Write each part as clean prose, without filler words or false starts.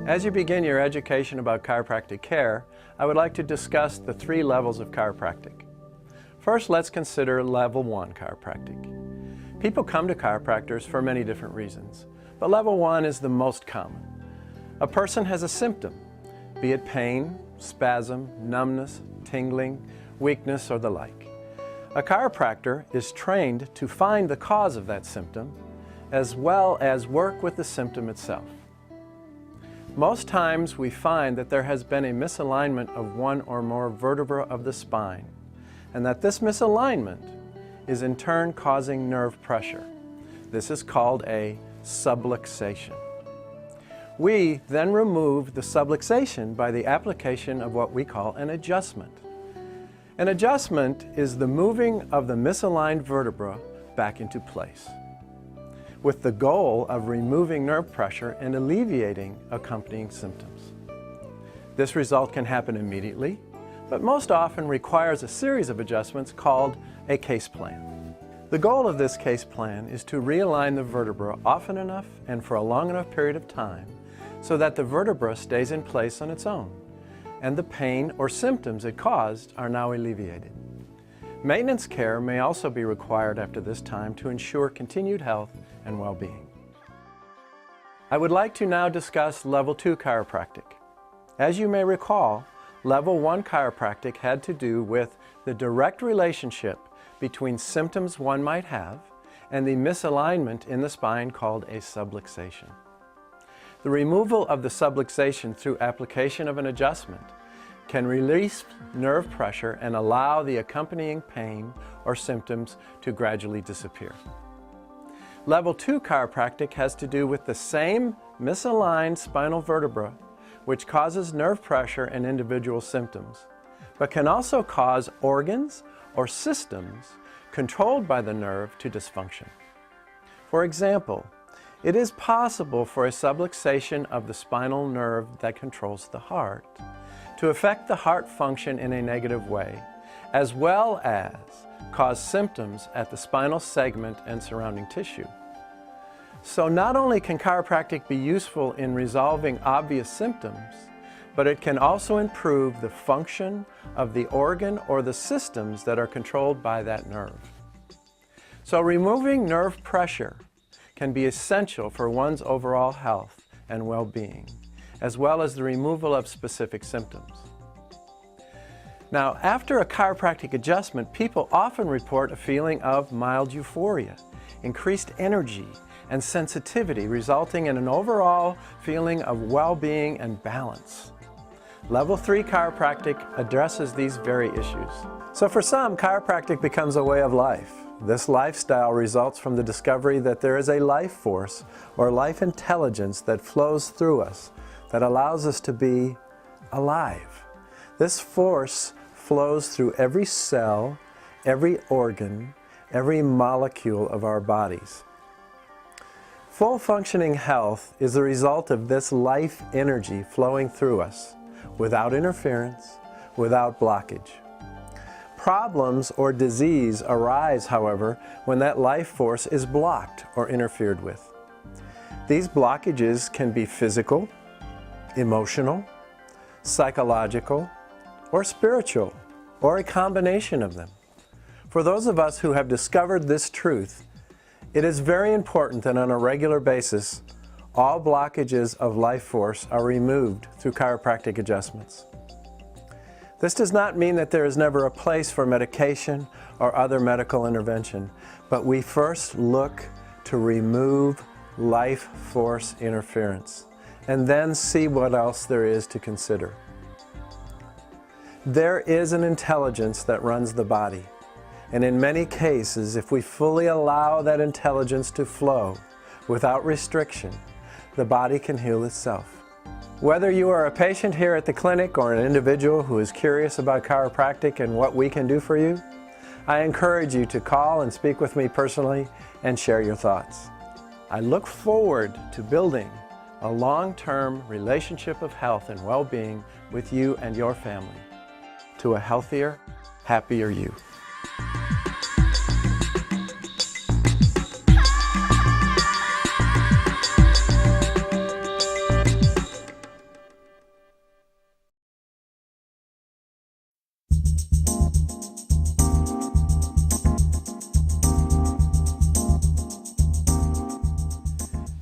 As you begin your education about chiropractic care, I would like to discuss the 3 levels of chiropractic. First, let's consider Level 1 chiropractic. People come to chiropractors for many different reasons, but Level 1 is the most common. A person has a symptom, be it pain, spasm, numbness, tingling, weakness, or the like. A chiropractor is trained to find the cause of that symptom, as well as work with the symptom itself. Most times we find that there has been a misalignment of one or more vertebrae of the spine, and that this misalignment is in turn causing nerve pressure. This is called a subluxation. We then remove the subluxation by the application of what we call an adjustment. An adjustment is the moving of the misaligned vertebra back into place, with the goal of removing nerve pressure and alleviating accompanying symptoms. This result can happen immediately, but most often requires a series of adjustments called a case plan. The goal of this case plan is to realign the vertebra often enough and for a long enough period of time so that the vertebra stays in place on its own, and the pain or symptoms it caused are now alleviated. Maintenance care may also be required after this time to ensure continued health and well-being. I would like to now discuss Level 2 chiropractic. As you may recall, Level 1 chiropractic had to do with the direct relationship between symptoms one might have and the misalignment in the spine called a subluxation. The removal of the subluxation through application of an adjustment can release nerve pressure and allow the accompanying pain or symptoms to gradually disappear. Level 2 chiropractic has to do with the same misaligned spinal vertebra, which causes nerve pressure and individual symptoms, but can also cause organs or systems controlled by the nerve to dysfunction. For example, it is possible for a subluxation of the spinal nerve that controls the heart to affect the heart function in a negative way, as well as cause symptoms at the spinal segment and surrounding tissue. So not only can chiropractic be useful in resolving obvious symptoms, but it can also improve the function of the organ or the systems that are controlled by that nerve. So removing nerve pressure can be essential for one's overall health and well-being, as well as the removal of specific symptoms. Now, after a chiropractic adjustment, people often report a feeling of mild euphoria, increased energy, and sensitivity, resulting in an overall feeling of well-being and balance. Level 3 chiropractic addresses these very issues. So for some, chiropractic becomes a way of life. This lifestyle results from the discovery that there is a life force or life intelligence that flows through us that allows us to be alive. This force flows through every cell, every organ, every molecule of our bodies. Full functioning health is the result of this life energy flowing through us without interference, without blockage. Problems or disease arise, however, when that life force is blocked or interfered with. These blockages can be physical, emotional, psychological, or spiritual, or a combination of them. For those of us who have discovered this truth, it is very important that on a regular basis, all blockages of life force are removed through chiropractic adjustments. This does not mean that there is never a place for medication or other medical intervention, but we first look to remove life force interference and then see what else there is to consider. There is an intelligence that runs the body, and in many cases, if we fully allow that intelligence to flow without restriction, the body can heal itself. Whether you are a patient here at the clinic or an individual who is curious about chiropractic and what we can do for you, I encourage you to call and speak with me personally and share your thoughts. I look forward to building a long-term relationship of health and well-being with you and your family to a healthier, happier you.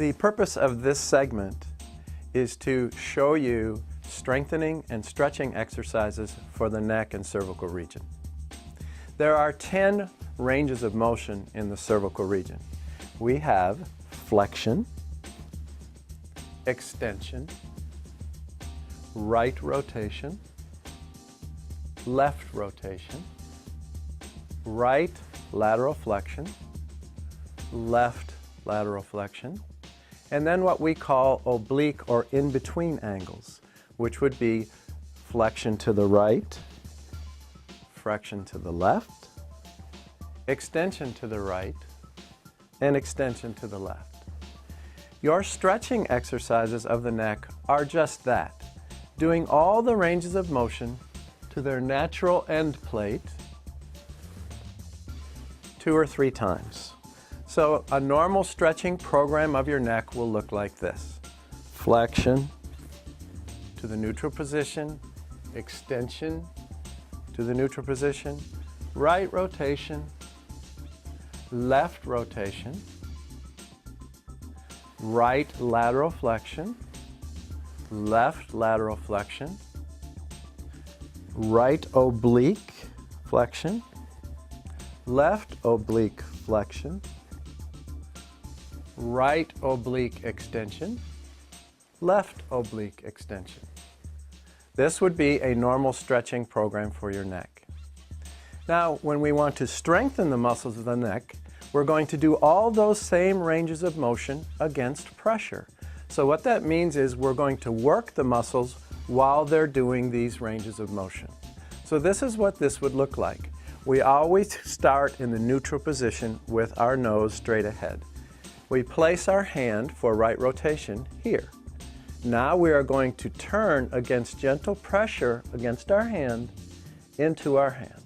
The purpose of this segment is to show you strengthening and stretching exercises for the neck and cervical region. There are 10 ranges of motion in the cervical region. We have flexion, extension, right rotation, left rotation, right lateral flexion, left lateral flexion, and then what we call oblique or in-between angles, which would be flexion to the right, flexion to the left, extension to the right, and extension to the left. Your stretching exercises of the neck are just that, doing all the ranges of motion to their natural end plate 2 or 3 times. So a normal stretching program of your neck will look like this. Flexion to the neutral position, extension to the neutral position, right rotation, left rotation, right lateral flexion, left lateral flexion, right oblique flexion, left oblique flexion, right oblique extension, left oblique extension. This would be a normal stretching program for your neck. Now, when we want to strengthen the muscles of the neck, we're going to do all those same ranges of motion against pressure. So what that means is we're going to work the muscles while they're doing these ranges of motion. So this is what this would look like. We always start in the neutral position with our nose straight ahead. We place our hand for right rotation here. Now we are going to turn against gentle pressure against our hand into our hand.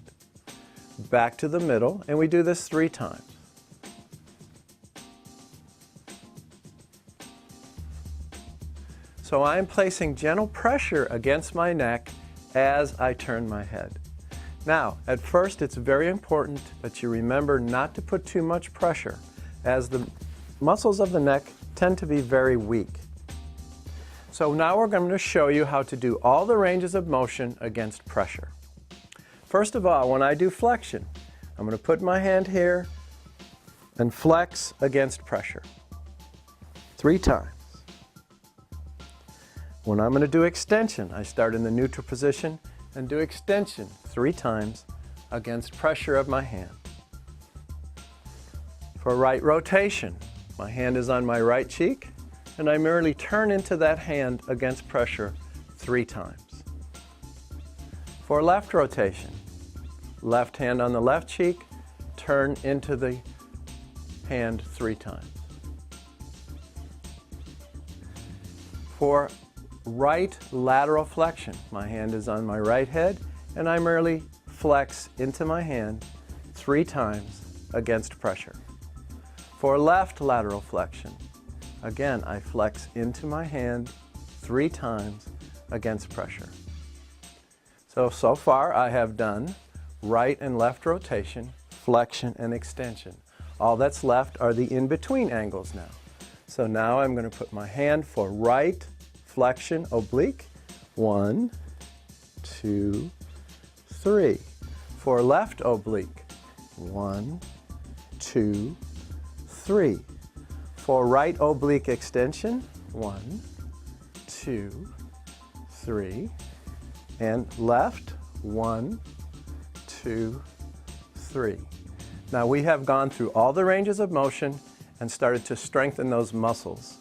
Back to the middle, and we do this 3 times. So I'm placing gentle pressure against my neck as I turn my head. Now, at first it's very important that you remember not to put too much pressure, as the muscles of the neck tend to be very weak. So now we're going to show you how to do all the ranges of motion against pressure. First of all, when I do flexion, I'm going to put my hand here and flex against pressure 3 times. When I'm going to do extension, I start in the neutral position and do extension 3 times against pressure of my hand. For right rotation, my hand is on my right cheek, and I merely turn into that hand against pressure 3 times. For left rotation, left hand on the left cheek, turn into the hand 3 times. For right lateral flexion, my hand is on my right head, and I merely flex into my hand 3 times against pressure. For left lateral flexion, again, I flex into my hand 3 times against pressure. So far I have done right and left rotation, flexion and extension. All that's left are the in-between angles now. So now I'm going to put my hand for right flexion oblique, 1, 2, 3. For left oblique, 1, 2, 3. For right oblique extension, 1, 2, 3. And left, 1, 2, 3. Now we have gone through all the ranges of motion and started to strengthen those muscles.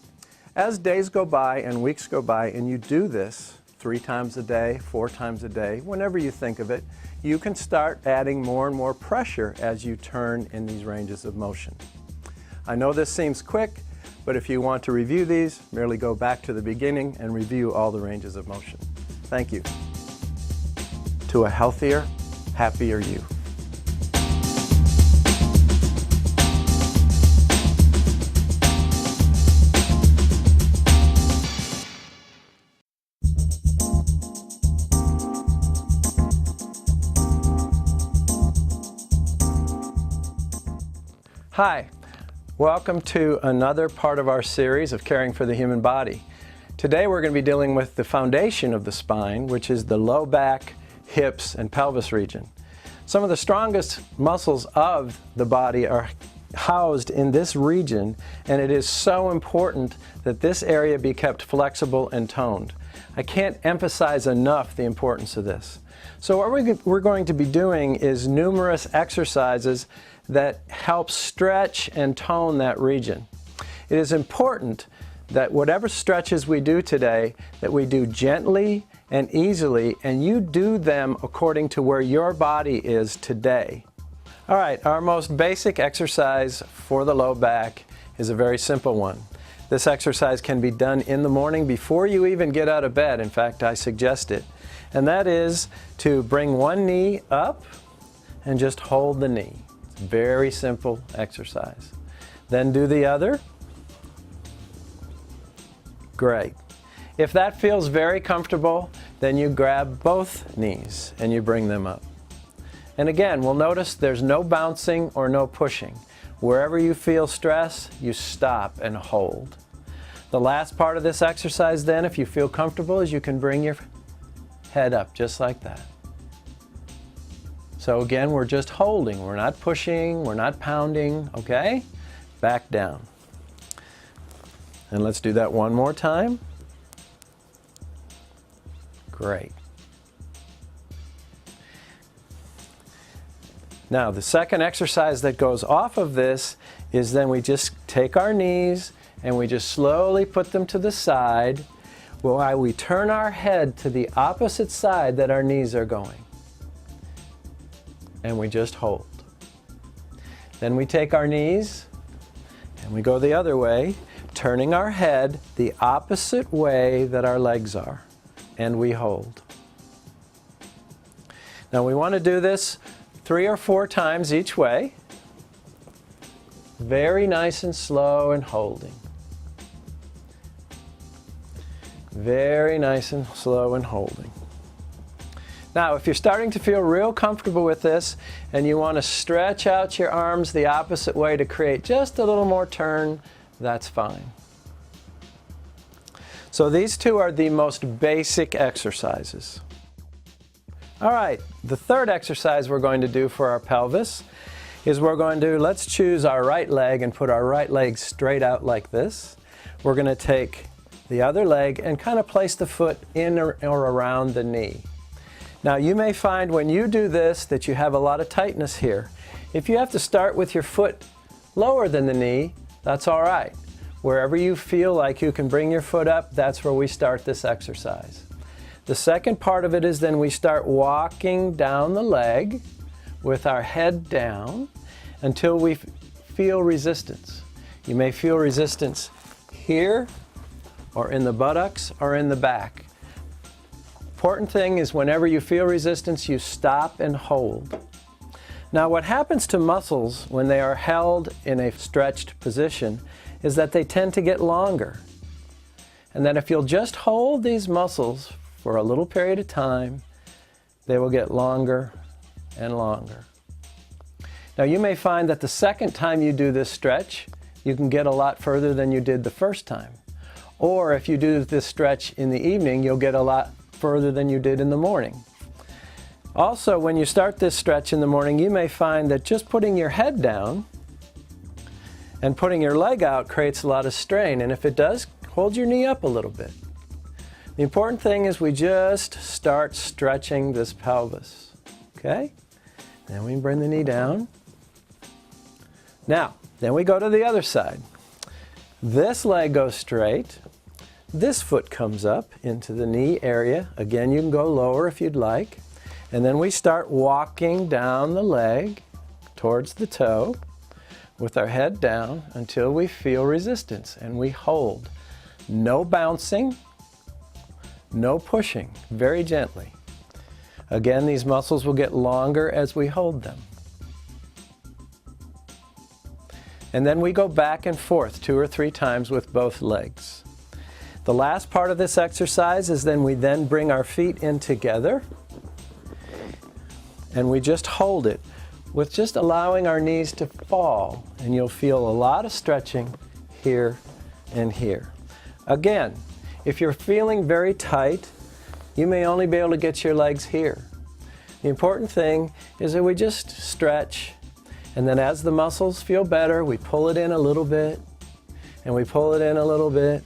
As days go by and weeks go by and you do this 3 times a day, 4 times a day, whenever you think of it, you can start adding more and more pressure as you turn in these ranges of motion. I know this seems quick, but if you want to review these, merely go back to the beginning and review all the ranges of motion. Thank you. To a healthier, happier you. Hi, Welcome to another part of our series of caring for the human body. Today we're going to be dealing with the foundation of the spine, which is the low back, hips, and pelvis region. Some of the strongest muscles of the body are housed in this region, and it is so important that this area be kept flexible and toned. I can't emphasize enough the importance of this. So what we're going to be doing is numerous exercises that help stretch and tone that region. It is important that whatever stretches we do today, that we do gently and easily, and you do them according to where your body is today. All right, our most basic exercise for the low back is a very simple one. This exercise can be done in the morning before you even get out of bed. In fact, I suggest it. And that is to bring one knee up and just hold the knee. It's a very simple exercise. Then do the other. Great. If that feels very comfortable, then you grab both knees and you bring them up. And again, we'll notice there's no bouncing or no pushing. Wherever you feel stress, you stop and hold. The last part of this exercise then, if you feel comfortable, is you can bring your head up just like that. So again, we're just holding. We're not pushing, we're not pounding, okay? Back down. And let's do that one more time. Great. Now, the second exercise that goes off of this is then we just take our knees and we just slowly put them to the side while we turn our head to the opposite side that our knees are going. And we just hold. Then we take our knees and we go the other way, turning our head the opposite way that our legs are, and we hold. Now we want to do this 3 or 4 times each way. Very nice and slow and holding. Very nice and slow and holding. Now, if you're starting to feel real comfortable with this and you want to stretch out your arms the opposite way to create just a little more turn, that's fine. So these two are the most basic exercises. All right, the third exercise we're going to do for our pelvis is let's choose our right leg and put our right leg straight out like this. We're going to take the other leg and kind of place the foot in or around the knee. Now you may find when you do this that you have a lot of tightness here. If you have to start with your foot lower than the knee, that's all right. Wherever you feel like you can bring your foot up, that's where we start this exercise. The second part of it is then we start walking down the leg with our head down until we feel resistance. You may feel resistance here or in the buttocks or in the back. Important thing is whenever you feel resistance, you stop and hold. Now what happens to muscles when they are held in a stretched position is that they tend to get longer. And then if you'll just hold these muscles for a little period of time, they will get longer and longer. Now you may find that the second time you do this stretch, you can get a lot further than you did the first time. Or if you do this stretch in the evening, you'll get a lot further than you did in the morning. Also, when you start this stretch in the morning, you may find that just putting your head down and putting your leg out creates a lot of strain. And if it does, hold your knee up a little bit. The important thing is we just start stretching this pelvis. Okay? Then we bring the knee down. Now, then we go to the other side. This leg goes straight. This foot comes up into the knee area. Again, you can go lower if you'd like. And then we start walking down the leg towards the toe with our head down until we feel resistance, and we hold. No bouncing, no pushing, very gently. Again, these muscles will get longer as we hold them. And then we go back and forth 2 or 3 times with both legs. The last part of this exercise is then we bring our feet in together and we just hold it. with just allowing our knees to fall, and you'll feel a lot of stretching here and here. Again, if you're feeling very tight, you may only be able to get your legs here. The important thing is that we just stretch, and then as the muscles feel better, we pull it in a little bit, and we pull it in a little bit,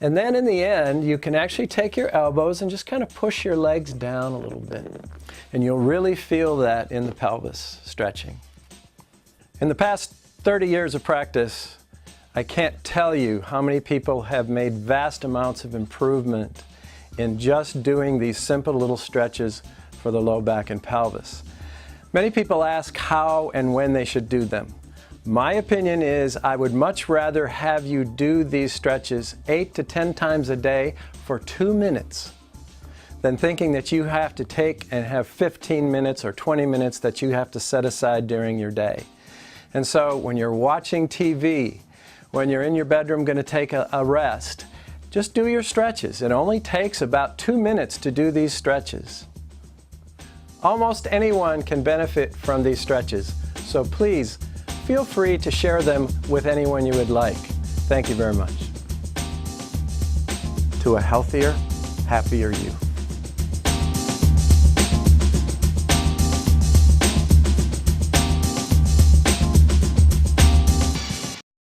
and then in the end, you can actually take your elbows and just kind of push your legs down a little bit. And you'll really feel that in the pelvis stretching. In the past 30 years of practice, I can't tell you how many people have made vast amounts of improvement in just doing these simple little stretches for the low back and pelvis. Many people ask how and when they should do them. My opinion is I would much rather have you do these stretches 8 to 10 times a day for 2 minutes than thinking that you have to take and have 15 minutes or 20 minutes that you have to set aside during your day. And so when you're watching TV, when you're in your bedroom going to take a rest, just do your stretches. It only takes about 2 minutes to do these stretches. Almost anyone can benefit from these stretches, so please feel free to share them with anyone you would like. Thank you very much. To a healthier, happier you.